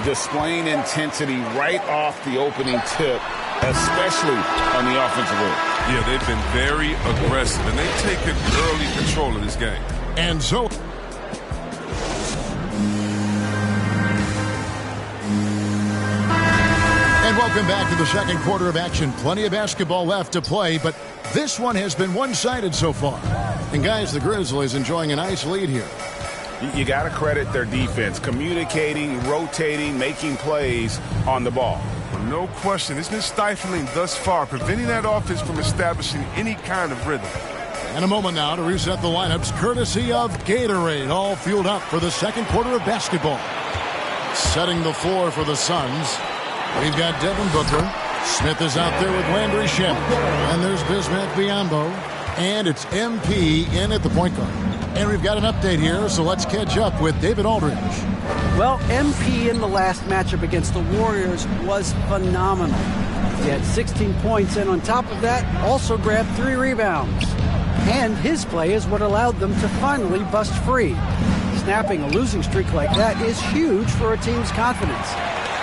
Displaying intensity right off the opening tip, especially on the offensive end. Yeah, they've been very aggressive, and they've taken early control of this game. And so... And welcome back to the second quarter of action. Plenty of basketball left to play, but this one has been one-sided so far. And guys, the Grizzlies enjoying a nice lead here. You got to credit their defense, communicating, rotating, making plays on the ball. No question. It's been stifling thus far, preventing that offense from establishing any kind of rhythm. And a moment now to reset the lineups, courtesy of Gatorade, all fueled up for the second quarter of basketball. Setting the floor for the Suns, we've got Devin Booker. Smith is out there with Landry Shamet. And there's Bismack Biyombo. And it's MP in at the point guard. And we've got an update here, so let's catch up with David Aldridge. Well, MP in the last matchup against the Warriors was phenomenal. He had 16 points, and on top of that, also grabbed 3 rebounds. And his play is what allowed them to finally bust free. Snapping a losing streak like that is huge for a team's confidence.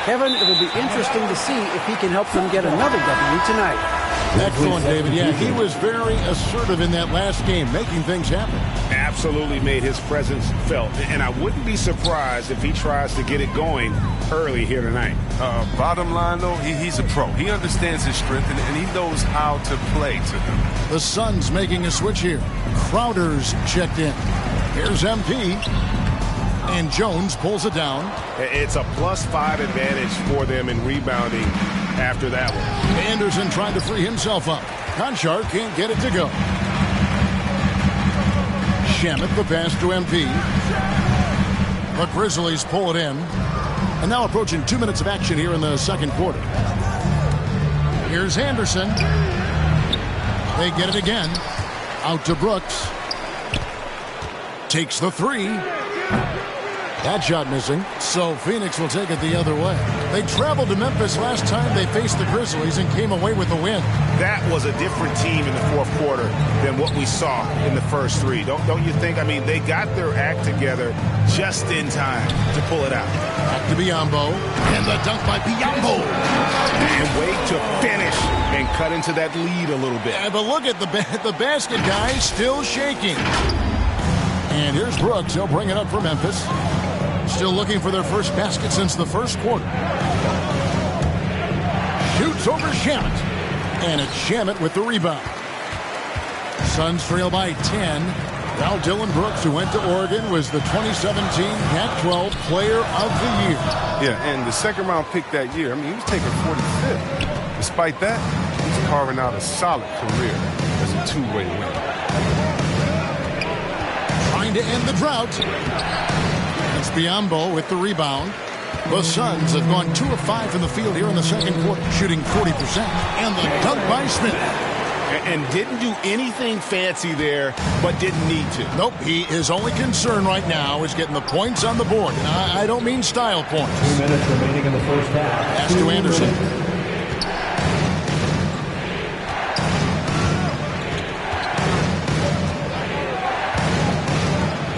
Kevin, it'll be interesting to see if he can help them get another W tonight. Excellent, David. Yeah, he was very assertive in that last game, making things happen. Absolutely made his presence felt. And I wouldn't be surprised if he tries to get it going early here tonight. Bottom line, though, he's a pro. He understands his strength, and he knows how to play to them. The Suns making a switch here. Crowder's checked in. Here's MP. And Jones pulls it down. It's a +5 advantage for them in rebounding after that one. Anderson trying to free himself up. Conchar can't get it to go. Shamet the pass to MP. The Grizzlies pull it in. And now approaching 2 minutes of action here in the second quarter. Here's Anderson. They get it again. Out to Brooks. Takes the 3. That shot missing, so Phoenix will take it the other way. They traveled to Memphis last time they faced the Grizzlies and came away with a win. That was a different team in the fourth quarter than what we saw in the first three. Don't you think? I mean, they got their act together just in time to pull it out. Back to Biyombo, and the dunk by Biyombo. And wait to finish and cut into that lead a little bit. Yeah, but look at the basket guy still shaking. And here's Brooks. He'll bring it up for Memphis. Still looking for their first basket since the first quarter. Shoots over Shamet. And it's Shamet with the rebound. Suns trail by 10. Now Dylan Brooks, who went to Oregon, was the 2017 Pac-12 Player of the Year. Yeah, and the second-round pick that year, I mean, he was taken 45th. Despite that, he's carving out a solid career as a two-way winner. Trying to end the drought. It's Biyombo with the rebound. The Suns have gone 2 of 5 from the field here in the second quarter, shooting 40%. And the dunk by Smith. And didn't do anything fancy there, but didn't need to. Nope, his only concern right now is getting the points on the board. And I don't mean style points. 2 minutes remaining in the first half. Pass to Anderson.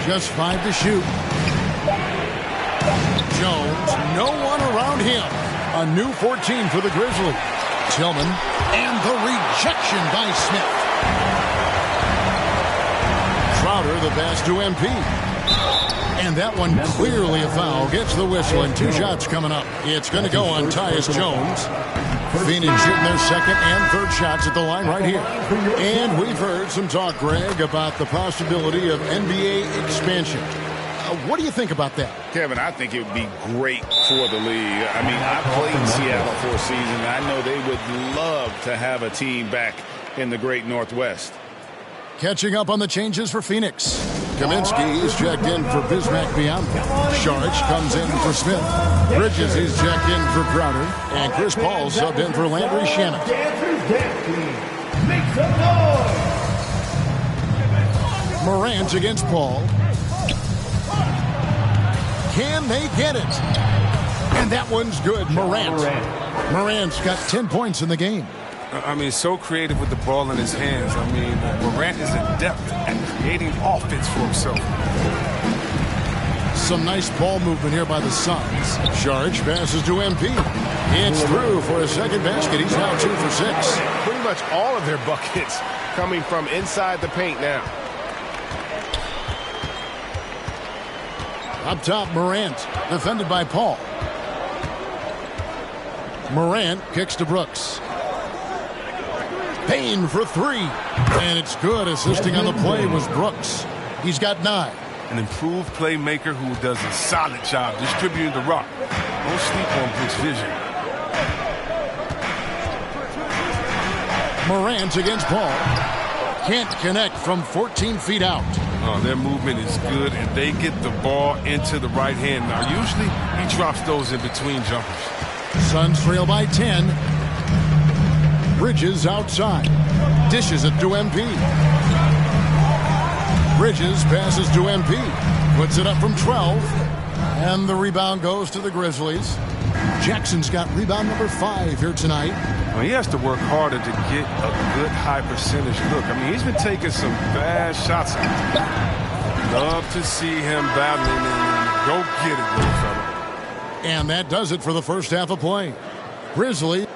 Just 5 to shoot. Jones, no one around him. A new 14 for the Grizzlies. Tillman, and the rejection by Smith. Crowder, the pass to MP. And that one clearly a foul. Gets the whistle, and 2 shots coming up. It's going to go on Tyus Jones. Phoenix shooting their second and third shots at the line right here. And we've heard some talk, Greg, about the possibility of NBA expansion. What do you think about that? Kevin, I think it would be great for the league. I mean, I played in Seattle for a season. I know they would love to have a team back in the great Northwest. Catching up on the changes for Phoenix. Kaminsky is checked in for Bismack Biyombo. Sharch comes in for Smith. Bridges is checked in for Crowder. And Chris Paul subbed in for Landry Shamet. Make some noise! Morant against Paul. Can they get it? And that one's good. Morant's got 10 points in the game. I mean, so creative with the ball in his hands. I mean, Morant is adept at creating offense for himself. Some nice ball movement here by the Suns. Sharch passes to MP. It's through for a second basket. He's now 2 for 6. Pretty much all of their buckets coming from inside the paint now. Up top, Morant, defended by Paul. Morant kicks to Brooks. Payne for 3. And it's good. Assisting on the play was Brooks. He's got 9. An improved playmaker who does a solid job distributing the rock. Don't sleep on Brooks' vision. Morant against Paul. Can't connect from 14 feet out. Oh, their movement is good, and they get the ball into the right hand. Now, usually he drops those in between jumpers. Suns trail by 10. Bridges outside. Dishes it to MP. Bridges passes to MP. Puts it up from 12. And the rebound goes to the Grizzlies. Jackson's got rebound number 5 here tonight. Well, he has to work harder to get a good high percentage look. I mean, he's been taking some bad shots. Love to see him battling and go get it, little fella. And that does it for the first half of play. Grizzlies.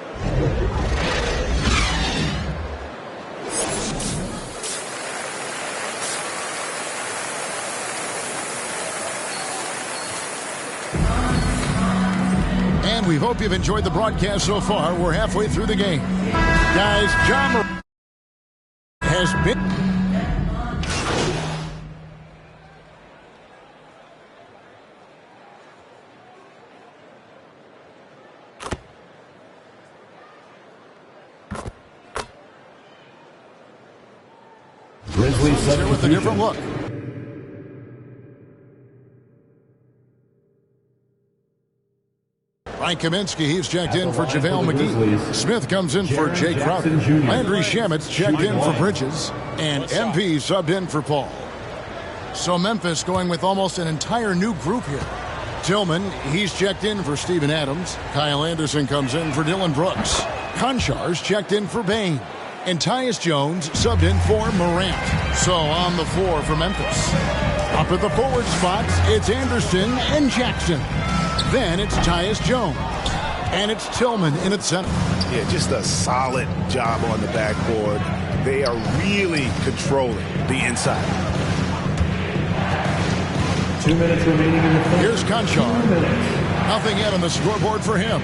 And we hope you've enjoyed the broadcast so far. We're halfway through the game. Guys, John Morant has been... Grizzlies with a different look. Ryan Kaminsky, he's checked in for JaVale McGee. Smith comes in for Jay Crowder. Landry Shamet's checked in for Bridges. And MP subbed in for Paul. So Memphis going with almost an entire new group here. Tillman, he's checked in for Steven Adams. Kyle Anderson comes in for Dylan Brooks. Konchar's checked in for Bain. And Tyus Jones subbed in for Morant. So on the floor for Memphis. Up at the forward spots, it's Anderson and Jackson. Then it's Tyus Jones. And it's Tillman in at center. Yeah, just a solid job on the backboard. They are really controlling the inside. 2 minutes remaining in the fourth. Here's Konchar. Nothing yet on the scoreboard for him.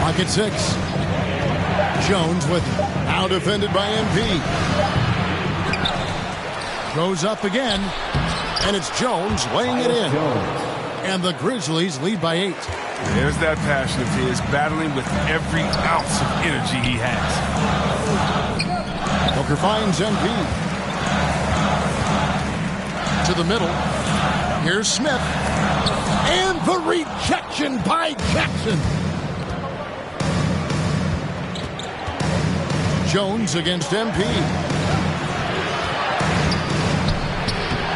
Clock at 6. Jones with it. Now defended by MP. Goes up again. And it's Jones laying it in. And the Grizzlies lead by 8. There's that passion of his, battling with every ounce of energy he has. Booker finds MP. To the middle. Here's Smith. And the rejection by Jackson. Jones against MP.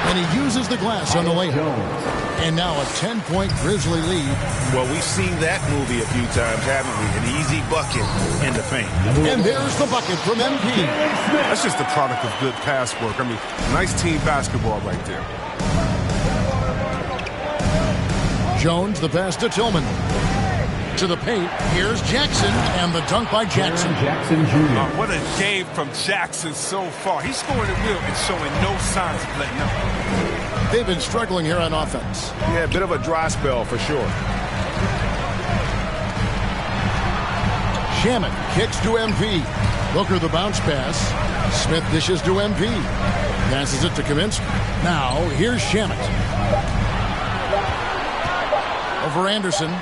And he uses the glass on the layup. And now a 10-point Grizzly lead. Well, we've seen that movie a few times, haven't we? An easy bucket in the paint. And there's the bucket from MP. That's just the product of good pass work. I mean, nice team basketball right there. Jones, the pass to Tillman. To the paint, here's Jackson, and the dunk by Jackson. Jackson Jr. What a game from Jackson so far. He's scoring at will and showing no signs of letting up. They've been struggling here on offense. Yeah, a bit of a dry spell for sure. Shamet kicks to MP. Booker the bounce pass. Smith dishes to MP. Passes it to Kaminsky. Now, here's Shamet. Over Anderson.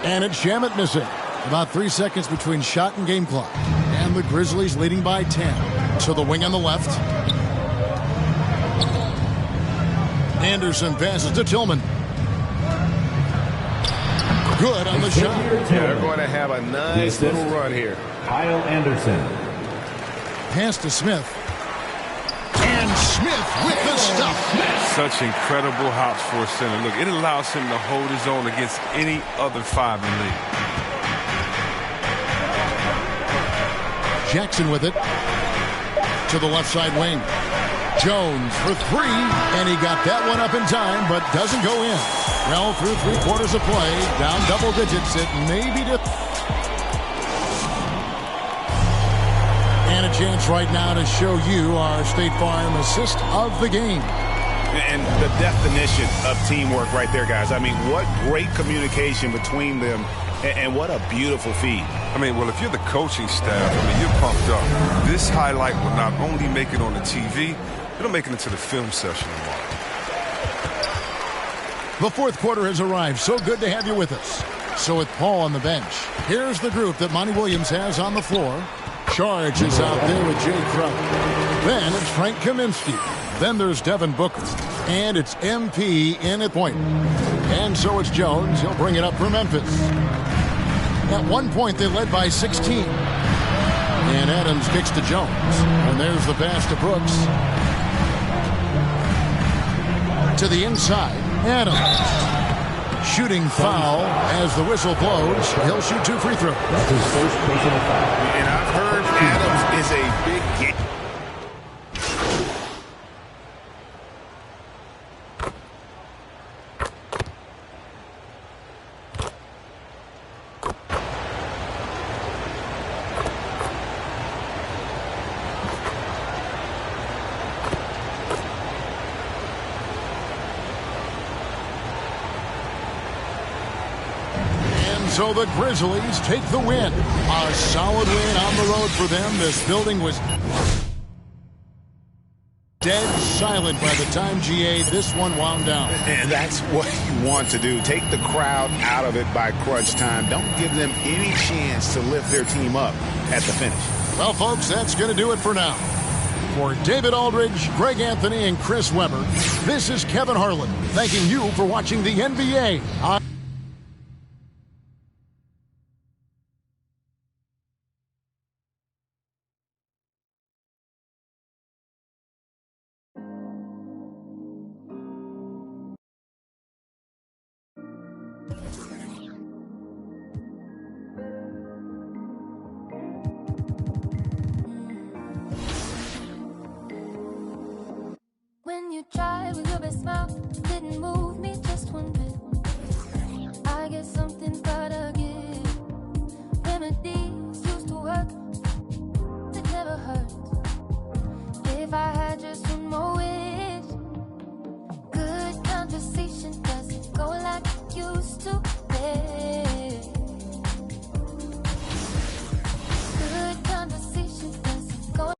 And it's Shamet missing. About 3 seconds between shot and game clock. And the Grizzlies leading by 10. To the wing on the left. Anderson passes to Tillman. Good on the shot. Yeah, they're going to have a nice little run here. Kyle Anderson. Pass to Smith. And Smith with the stuff. Such incredible hops for a center. Look, it allows him to hold his own against any other 5 in the league. Jackson with it. To the left side wing. Jones for 3, and he got that one up in time, but doesn't go in. Well, through 3/4 of play, down double digits, it may be and a chance right now to show you our State Farm assist of the game. And the definition of teamwork right there, guys. I mean, what great communication between them, and what a beautiful feed. I mean, well, if you're the coaching staff, I mean, you're pumped up. This highlight will not only make it on the TV, it'll make it into the film session tomorrow. The fourth quarter has arrived. So good to have you with us. So with Paul on the bench, here's the group that Monty Williams has on the floor. Charge is out there with Jay Crowder. Then it's Frank Kaminsky. Then there's Devin Booker. And it's MP in at point. And so it's Jones. He'll bring it up for Memphis. At one point, they led by 16. And Adams kicks to Jones. And there's the pass to Brooks. To the inside, Adams. Shooting foul as the whistle blows. He'll shoot 2 free throws. That's his first personal foul. And I've heard Adams is a big game. So the Grizzlies take the win. A solid win on the road for them. This building was dead silent by the time, GA, this one wound down. And that's what you want to do. Take the crowd out of it by crunch time. Don't give them any chance to lift their team up at the finish. Well, folks, that's going to do it for now. For David Aldridge, Greg Anthony, and Chris Webber, this is Kevin Harlan thanking you for watching the NBA on When you tried with your best smile, didn't move me just one bit. I guess something's gotta give. Remedies used to work, it never hurt. If I had just one more wish, good conversation doesn't go like it used to. Good conversation doesn't go.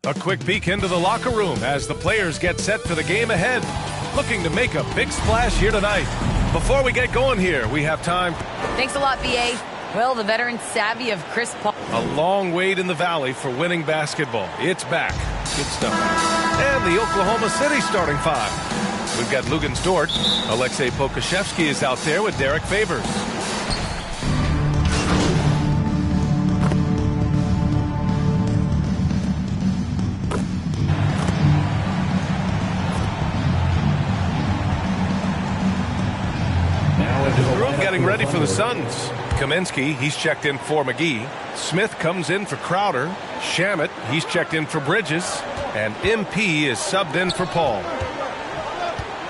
A quick peek into the locker room as the players get set for the game ahead. Looking to make a big splash here tonight. Before we get going here, we have time. Thanks a lot, BA. Well, the veteran savvy of Chris Paul. A long wait in the valley for winning basketball. It's back. Good stuff. And the Oklahoma City starting five. We've got Luguentz Dort. Alexei Pokusevski is out there with Derek Favors. Getting ready for the Suns. Kaminsky, he's checked in for McGee. Smith comes in for Crowder. Shamet, he's checked in for Bridges. And MP is subbed in for Paul.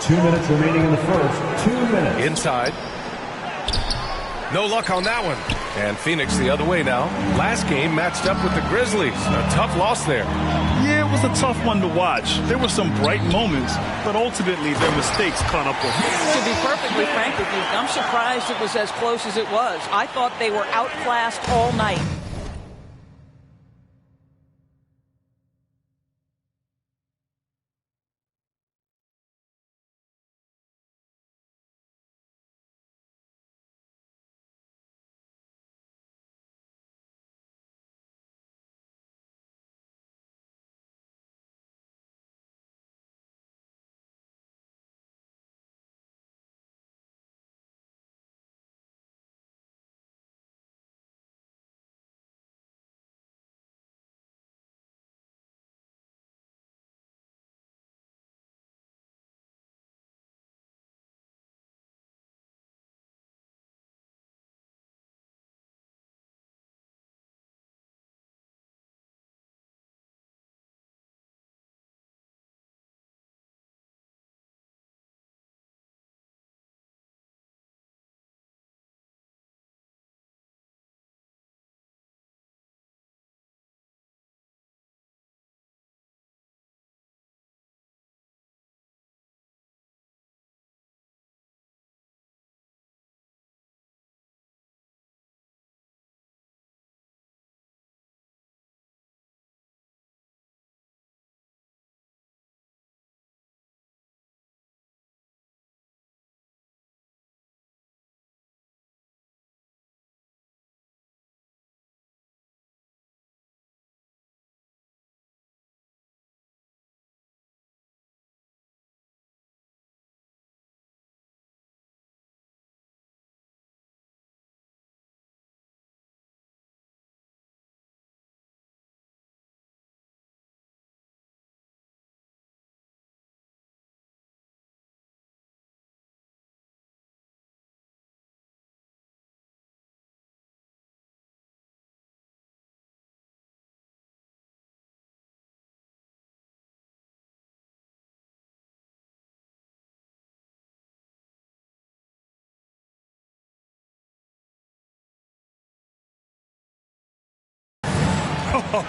2 minutes remaining in the first. 2 minutes. Inside. No luck on that one. And Phoenix the other way now. Last game matched up with the Grizzlies. A tough loss there. Yeah, it was a tough one to watch. There were some bright moments, but ultimately their mistakes caught up with them. To be perfectly frank with you, I'm surprised it was as close as it was. I thought they were outclassed all night.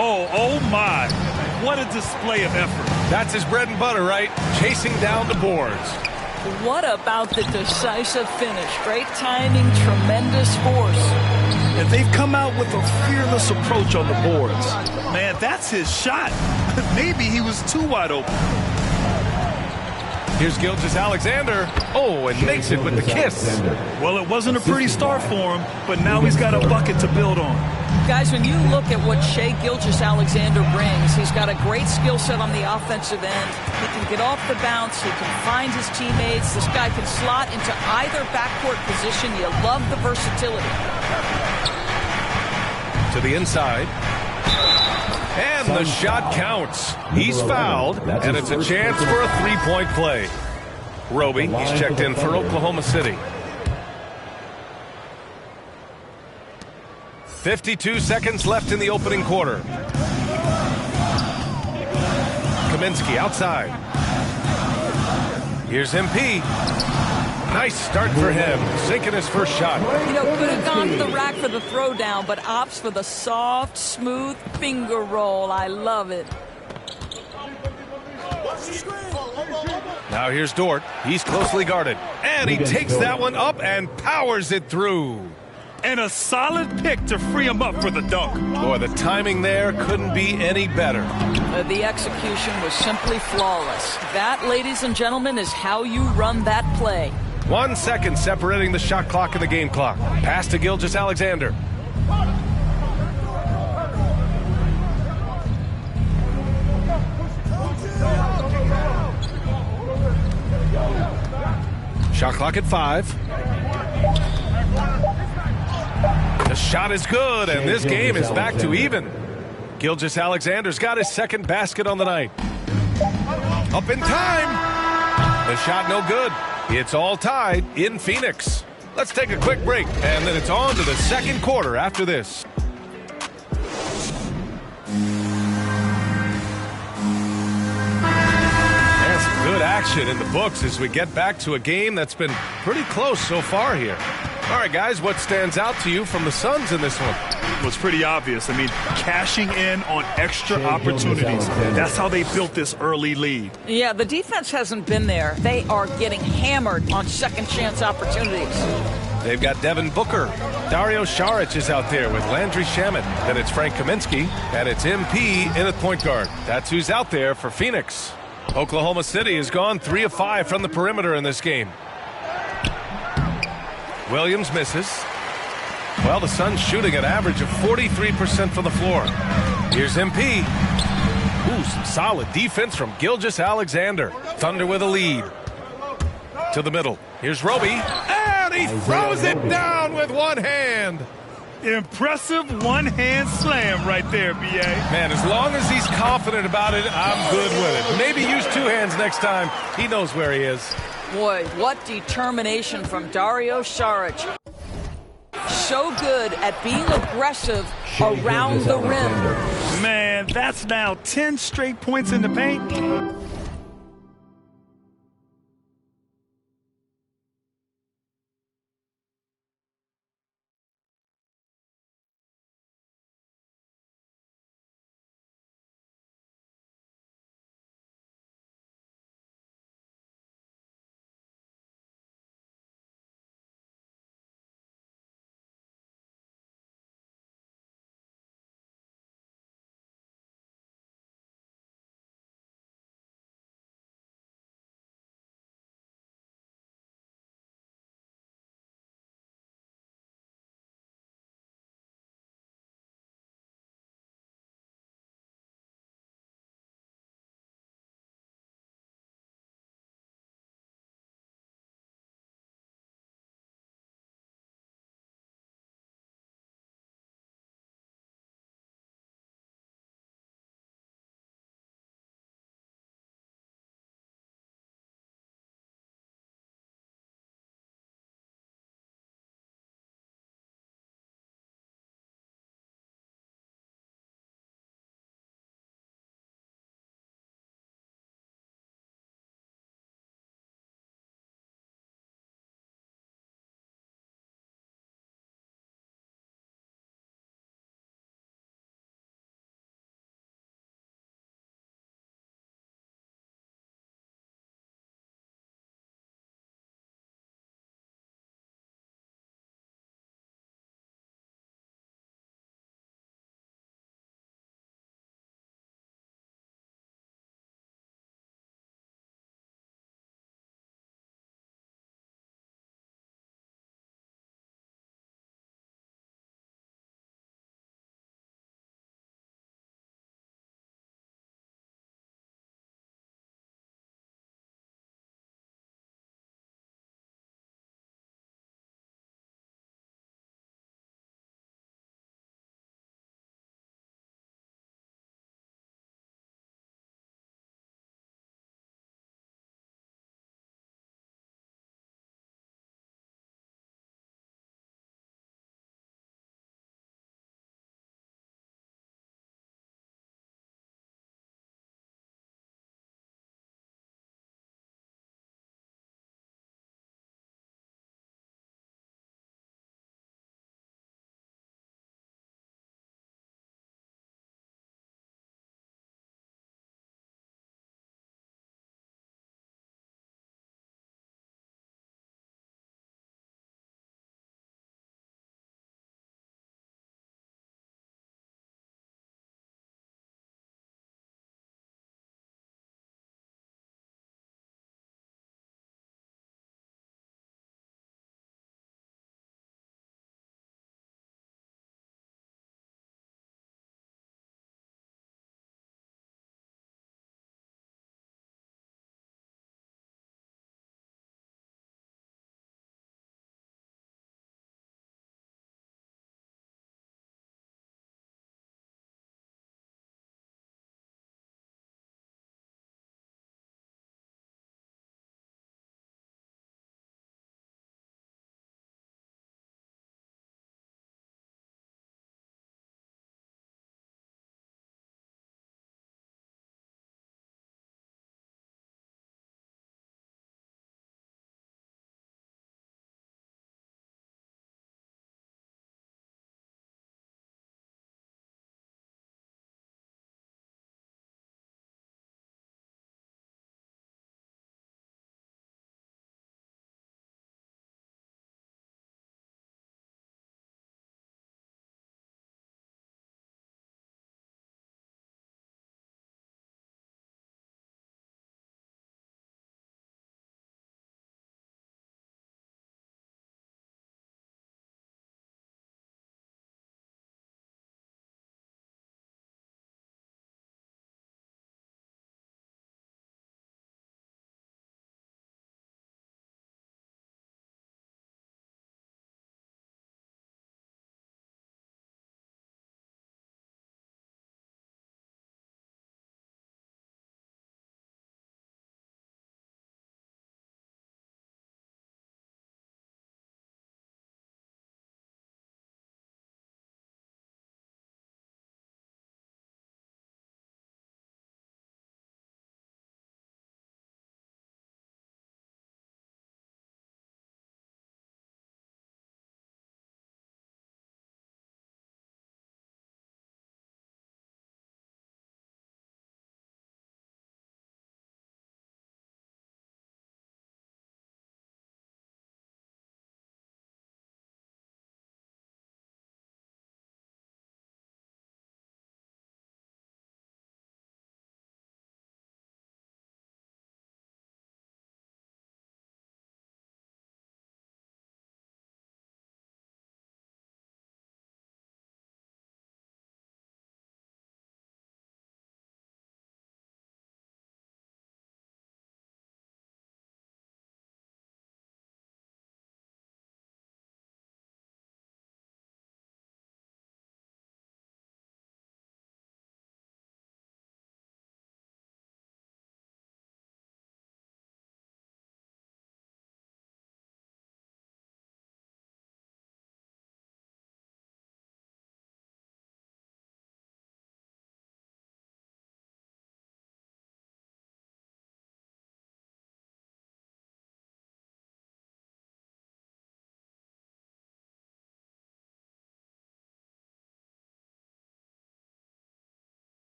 Oh my. What a display of effort. That's his bread and butter, right? Chasing down the boards. What about the decisive finish? Great timing, tremendous force. And they've come out with a fearless approach on the boards. Man, that's his shot. Maybe he was too wide open. Here's Gilgeous-Alexander. Oh, and makes it with the kiss. Well, it wasn't a pretty start for him, but now he's got a bucket to build on. Guys, when you look at what Shai Gilgeous-Alexander brings, he's got a great skill set on the offensive end. He can get off the bounce. He can find his teammates. This guy can slot into either backcourt position. You love the versatility. To the inside. And the shot counts. He's fouled, and it's a chance for a three-point play. Roby, he's checked in for Oklahoma City. 52 seconds left in the opening quarter. Kaminsky outside. Here's MP. Nice start for him, sinking his first shot. You know, could have gone to the rack for the throwdown, but opts for the soft, smooth finger roll. I love it. Now here's Dort. He's closely guarded. And he takes that one up and powers it through. And a solid pick to free him up for the dunk. Boy, the timing there couldn't be any better. The execution was simply flawless. That, ladies and gentlemen, is how you run that play. 1 second separating the shot clock and the game clock. Pass to Gilgeous-Alexander. Shot clock at 5. The shot is good, and this game is back to even. Gilgeous-Alexander's got his second basket on the night. Up in time. The shot no good. It's all tied in Phoenix. Let's take a quick break, and then it's on to the second quarter after this. There's some good action in the books as we get back to a game that's been pretty close so far here. All right, guys, what stands out to you from the Suns in this one? Well, it's pretty obvious. I mean, cashing in on extra opportunities. That's how they built this early lead. Yeah, the defense hasn't been there. They are getting hammered on second chance opportunities. They've got Devin Booker. Dario Saric is out there with Landry Shamet. Then it's Frank Kaminsky, and it's MP in at point guard. That's who's out there for Phoenix. Oklahoma City has gone 3 of 5 from the perimeter in this game. Williams misses. Well, the Suns shooting an average of 43% from the floor. Here's MP. Ooh, some solid defense from Gilgeous-Alexander. Thunder with a lead. To the middle. Here's Roby. And he throws it down with one hand. Impressive one-hand slam right there, B.A. Man, as long as he's confident about it, I'm good with it. Maybe use 2 hands next time. He knows where he is. Boy, what determination from Dario Saric. So good at being aggressive around the rim. Man, that's now 10 straight points in the paint.